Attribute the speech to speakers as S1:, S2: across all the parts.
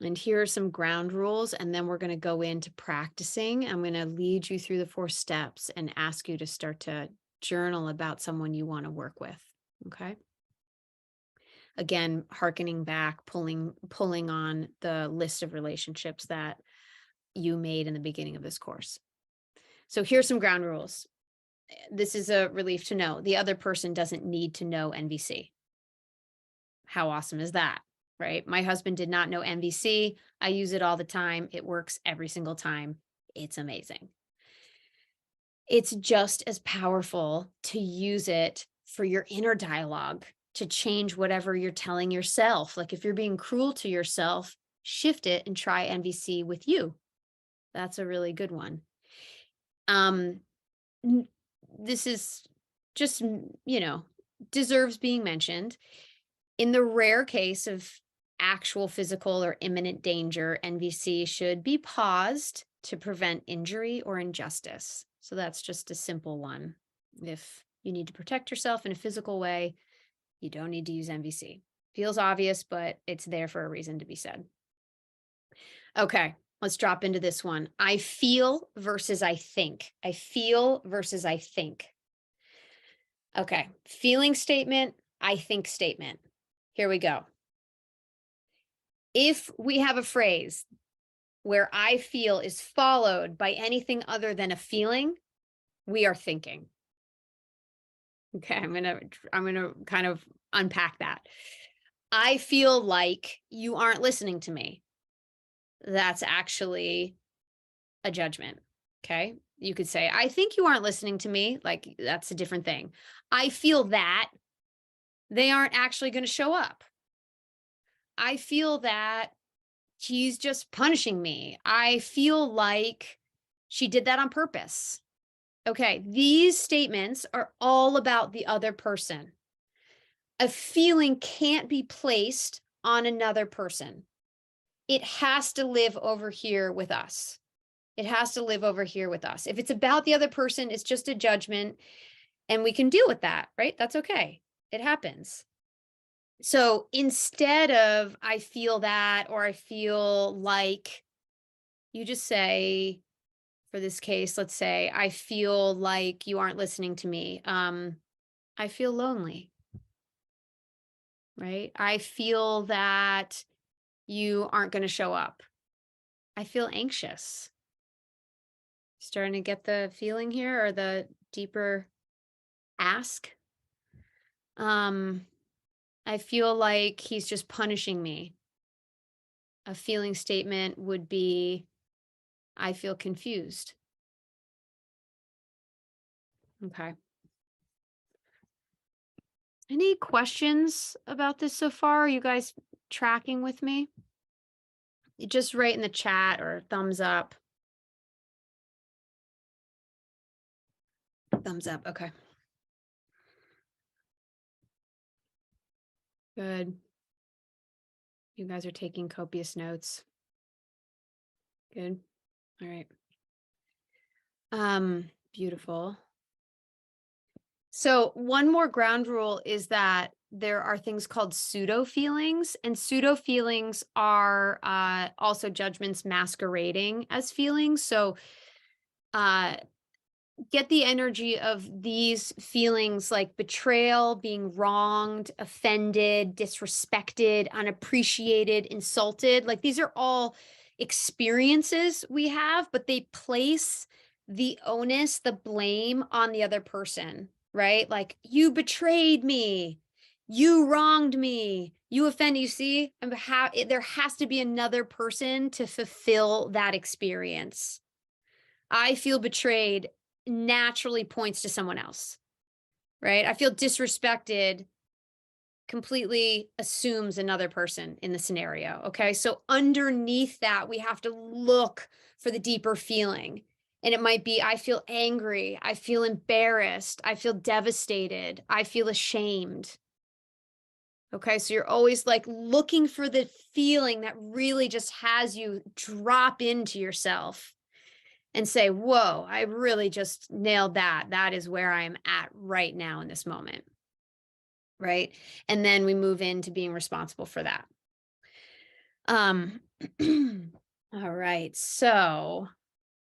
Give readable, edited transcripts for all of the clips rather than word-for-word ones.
S1: And here are some ground rules, and then we're going to go into practicing. I'm going to lead you through the 4 steps and ask you to start to journal about someone you want to work with. Okay. Again, hearkening back, pulling on the list of relationships that you made in the beginning of this course. So here's some ground rules. This is a relief to know. The other person doesn't need to know NVC. How awesome is that? Right? My husband did not know NVC. I use it all the time. It works every single time. It's amazing. It's just as powerful to use it for your inner dialogue, to change whatever you're telling yourself. Like if you're being cruel to yourself, shift it and try NVC with you. That's a really good one. This is just, deserves being mentioned. In the rare case of actual physical or imminent danger, NVC should be paused to prevent injury or injustice. So that's just a simple one. If you need to protect yourself in a physical way, you don't need to use NVC. Feels obvious, but it's there for a reason to be said. Okay, let's drop into this one. I feel versus I think. I feel versus I think. Okay, feeling statement, I think statement. Here we go. If we have a phrase where I feel is followed by anything other than a feeling, we are thinking. Okay, I'm gonna kind of unpack that. I feel like you aren't listening to me. That's actually a judgment. Okay. You could say, I think you aren't listening to me. Like that's a different thing. I feel that they aren't actually going to show up. I feel that he's just punishing me. I feel like she did that on purpose. Okay. These statements are all about the other person. A feeling can't be placed on another person. It has to live over here with us. It has to live over here with us. If it's about the other person, it's just a judgment and we can deal with that, right? That's okay. It happens. So instead of I feel that, or I feel like, you just say, for this case, let's say, I feel like you aren't listening to me. I feel lonely, right? I feel that you aren't going to show up. I feel anxious. Starting to get the feeling here or the deeper ask. I feel like he's just punishing me. A feeling statement would be, I feel confused. Okay. Any questions about this so far? Are you guys tracking with me? You just write in the chat or thumbs up. Thumbs up. Okay. Good. You guys are taking copious notes. Good. All right. Beautiful. So one more ground rule is that there are things called pseudo feelings, and pseudo feelings are also judgments masquerading as feelings. So get the energy of these feelings like betrayal, being wronged, offended, disrespected, unappreciated, insulted. Like these are all experiences we have, but they place the onus, the blame on the other person, right? Like you betrayed me, you wronged me, you offended. You see, there has to be another person to fulfill that experience. I feel betrayed naturally points to someone else, right? I feel disrespected completely assumes another person in the scenario. Okay. So underneath that, we have to look for the deeper feeling. And it might be, I feel angry. I feel embarrassed. I feel devastated. I feel ashamed. Okay. So you're always like looking for the feeling that really just has you drop into yourself and say, whoa, I really just nailed that. That is where I'm at right now in this moment. Right. And then we move into being responsible for that. All right. So,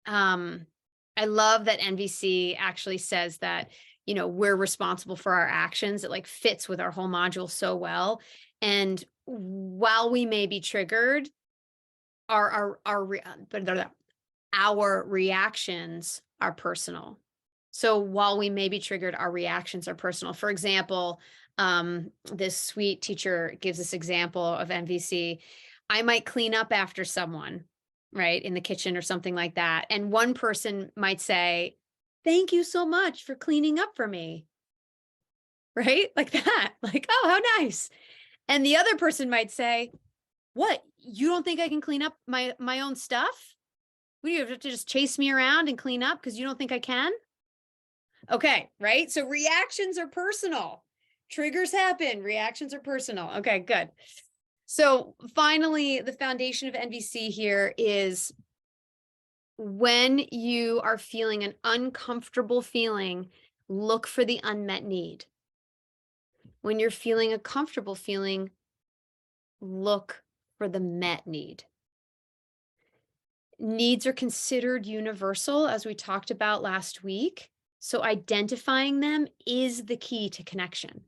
S1: I love that NVC actually says that, we're responsible for our actions. It like fits with our whole module so well. And while we may be triggered, our reactions are personal. So while we may be triggered, our reactions are personal. For example, this sweet teacher gives this example of MVC. I might clean up after someone, right, in the kitchen or something like that. And one person might say, "Thank you so much for cleaning up for me." Right? Like that. Like, "Oh, how nice." And the other person might say, "What? You don't think I can clean up my own stuff? What do you have to just chase me around and clean up because you don't think I can?" Okay, right? So reactions are personal. Triggers happen, reactions are personal. Okay, good. So finally, the foundation of NVC here is when you are feeling an uncomfortable feeling, look for the unmet need. When you're feeling a comfortable feeling, look for the met need. Needs are considered universal, as we talked about last week. So identifying them is the key to connection.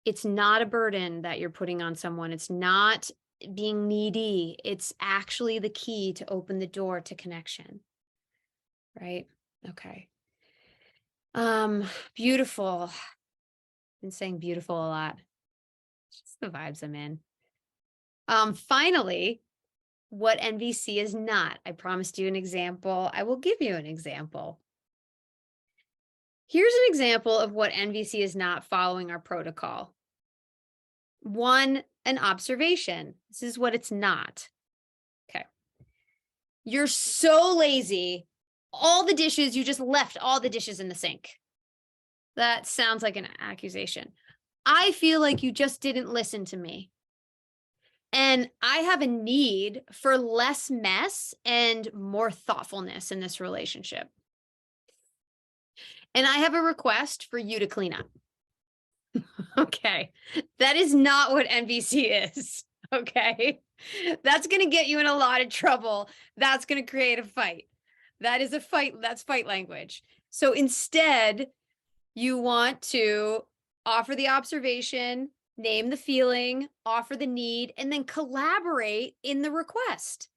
S1: It's not a burden that you're putting on someone. It's not being needy. It's actually the key to open the door to connection. Right? Okay. Beautiful. Been saying beautiful a lot. Just the vibes I'm in. Finally, what NVC is not. I promised you an example. I will give you an example. Here's an example of what NVC is not following our protocol. One, an observation. This is what it's not. Okay. You're so lazy. All the dishes, you just left all the dishes in the sink. That sounds like an accusation. I feel like you just didn't listen to me. And I have a need for less mess and more thoughtfulness in this relationship. And I have a request for you to clean up. Okay. That is not what NVC is. Okay. That's going to get you in a lot of trouble. That's going to create a fight. That is a fight. That's fight language. So instead, you want to offer the observation, name the feeling, offer the need, and then collaborate in the request.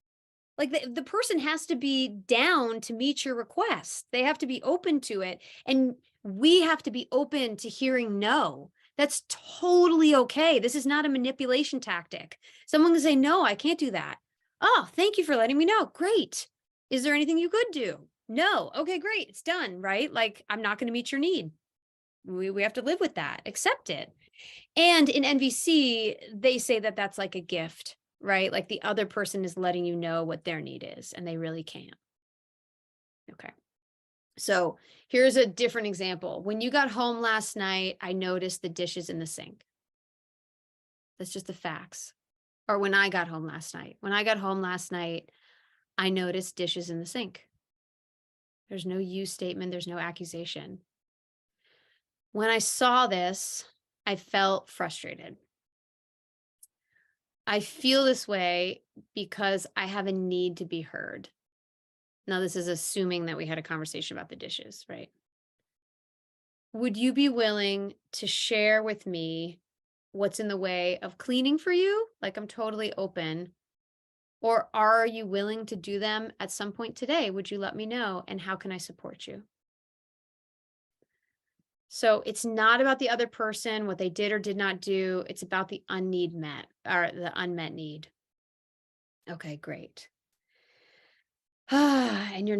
S1: Like the person has to be down to meet your request. They have to be open to it. And we have to be open to hearing no. That's totally okay. This is not a manipulation tactic. Someone can say, "No, I can't do that." "Oh, thank you for letting me know." "Great. Is there anything you could do?" "No." "Okay, great. It's done," right? Like, I'm not going to meet your need. We have to live with that, accept it. And in NVC, they say that that's like a gift, right? Like the other person is letting you know what their need is, and they really can't. Okay. So here's a different example. When you got home last night, I noticed the dishes in the sink. That's just the facts. Or when I got home last night. When I got home last night, I noticed dishes in the sink. There's no you statement, there's no accusation. When I saw this, I felt frustrated. I feel this way because I have a need to be heard. Now, this is assuming that we had a conversation about the dishes, right? Would you be willing to share with me what's in the way of cleaning for you? Like, I'm totally open. Or are you willing to do them at some point today? Would you let me know? And how can I support you? So it's not about the other person, what they did or did not do. It's about the met or the unmet need. Okay, great. And you're